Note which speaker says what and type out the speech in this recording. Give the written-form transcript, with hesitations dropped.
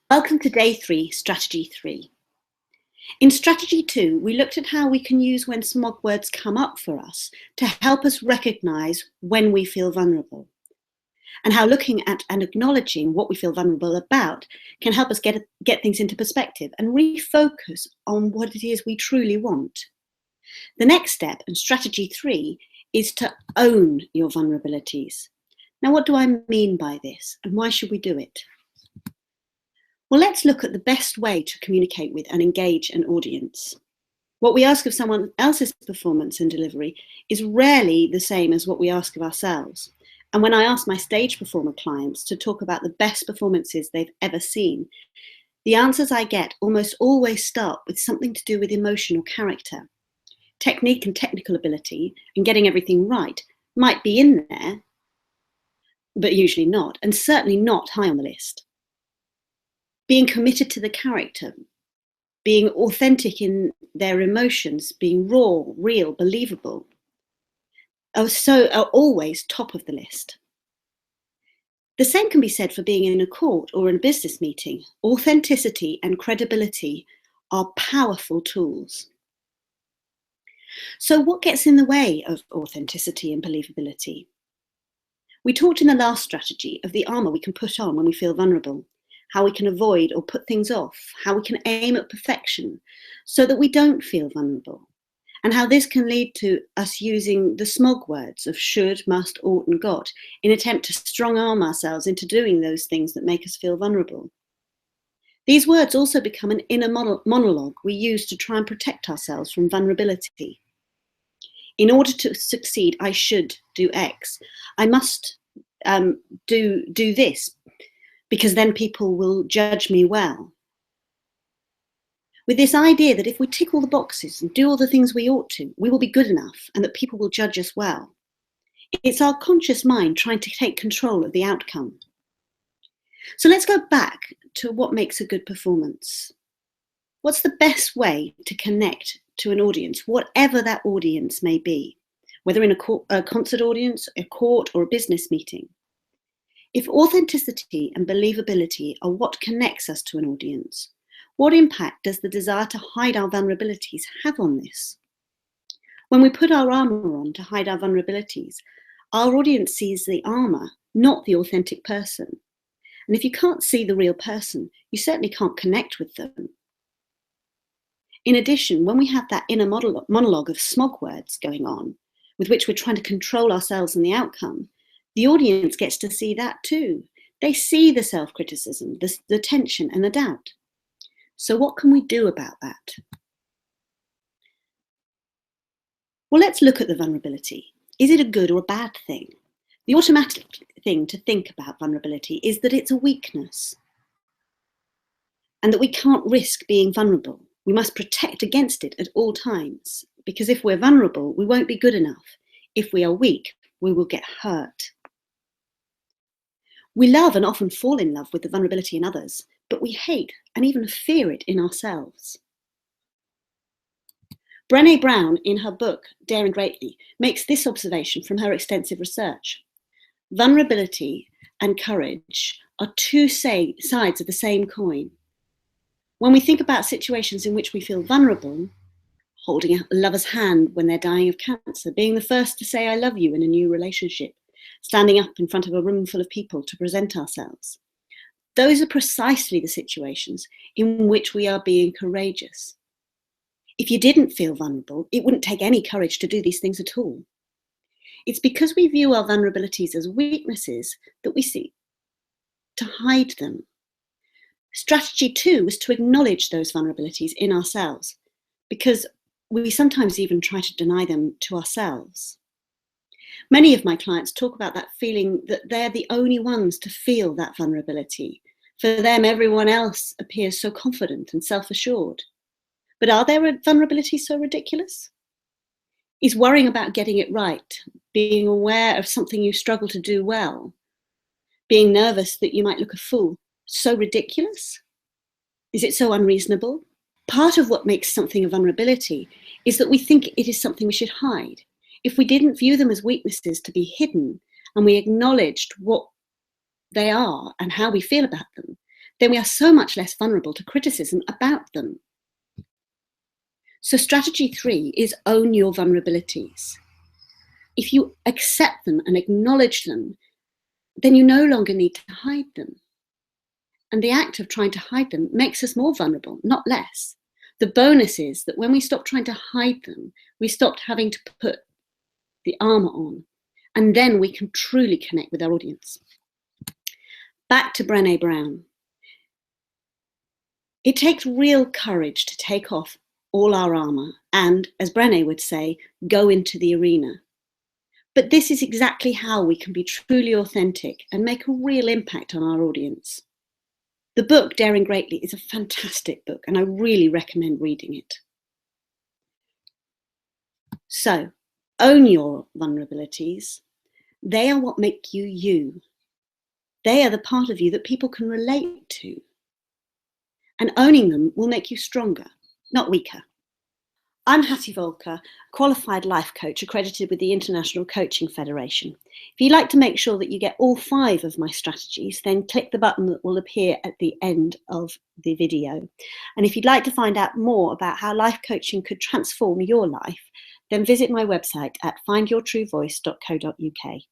Speaker 1: Welcome to Day 3, Strategy 3. In Strategy 2, we looked at how we can use when smog words come up for us to help us recognise when we feel vulnerable, and how looking at and acknowledging what we feel vulnerable about can help us get things into perspective and refocus on what it is we truly want. The next step in Strategy 3 is to own your vulnerabilities. Now, what do I mean by this, and why should we do it? Well, let's look at the best way to communicate with and engage an audience. What we ask of someone else's performance and delivery is rarely the same as what we ask of ourselves. And when I ask my stage performer clients to talk about the best performances they've ever seen, the answers I get almost always start with something to do with emotion or character. Technique and technical ability and getting everything right might be in there, but usually not, and certainly not high on the list. Being committed to the character, being authentic in their emotions, being raw, real, believable, are always top of the list. The same can be said for being in a court or in a business meeting. Authenticity and credibility are powerful tools. So what gets in the way of authenticity and believability? We talked in the last strategy of the armour we can put on when we feel vulnerable, how we can avoid or put things off, how we can aim at perfection so that we don't feel vulnerable, and how this can lead to us using the smog words of should, must, ought, and got in attempt to strong-arm ourselves into doing those things that make us feel vulnerable. These words also become an inner monologue we use to try and protect ourselves from vulnerability. In order to succeed, I should do X. I must do this, because then people will judge me well. With this idea that if we tick all the boxes and do all the things we ought to, we will be good enough and that people will judge us well. It's our conscious mind trying to take control of the outcome. So let's go back to what makes a good performance. What's the best way to connect to an audience, whatever that audience may be, whether in a concert audience, a court, or a business meeting? If authenticity and believability are what connects us to an audience, what impact does the desire to hide our vulnerabilities have on this? When we put our armour on to hide our vulnerabilities, our audience sees the armour, not the authentic person. And if you can't see the real person, you certainly can't connect with them. In addition, when we have that inner monologue of smog words going on, with which we're trying to control ourselves and the outcome, the audience gets to see that too. They see the self-criticism, the tension and the doubt. So what can we do about that? Well, let's look at the vulnerability. Is it a good or a bad thing? The automatic thing to think about vulnerability is that it's a weakness and that we can't risk being vulnerable. We must protect against it at all times, because if we're vulnerable, we won't be good enough. If we are weak, we will get hurt. We love and often fall in love with the vulnerability in others, but we hate and even fear it in ourselves. Brené Brown, in her book, Daring Greatly, makes this observation from her extensive research. Vulnerability and courage are two sides of the same coin. When we think about situations in which we feel vulnerable, holding a lover's hand when they're dying of cancer, being the first to say I love you in a new relationship, standing up in front of a room full of people to present ourselves. Those are precisely the situations in which we are being courageous. If you didn't feel vulnerable, it wouldn't take any courage to do these things at all. It's because we view our vulnerabilities as weaknesses that we seek to hide them. Strategy 2 was to acknowledge those vulnerabilities in ourselves, because we sometimes even try to deny them to ourselves. Many of my clients talk about that feeling that they're the only ones to feel that vulnerability. For them, everyone else appears so confident and self-assured. But are their vulnerabilities so ridiculous? Is worrying about getting it right, being aware of something you struggle to do well, being nervous that you might look a fool, so ridiculous? Is it so unreasonable? Part of what makes something a vulnerability is that we think it is something we should hide. If we didn't view them as weaknesses to be hidden and we acknowledged what they are and how we feel about them, then we are so much less vulnerable to criticism about them. So strategy 3 is own your vulnerabilities. If you accept them and acknowledge them, then you no longer need to hide them. And the act of trying to hide them makes us more vulnerable, not less. The bonus is that when we stop trying to hide them, we stopped having to put the armor on, and then we can truly connect with our audience. Back to Brené Brown. It takes real courage to take off all our armor and, as Brené would say, go into the arena. But this is exactly how we can be truly authentic and make a real impact on our audience. The book, Daring Greatly, is a fantastic book, and I really recommend reading it. So, own your vulnerabilities. They are what make you you. They are the part of you that people can relate to. And owning them will make you stronger, not weaker. I'm Hattie Volker, qualified life coach accredited with the International Coaching Federation. If you'd like to make sure that you get all 5 of my strategies, then click the button that will appear at the end of the video. And if you'd like to find out more about how life coaching could transform your life, then visit my website at findyourtruevoice.co.uk.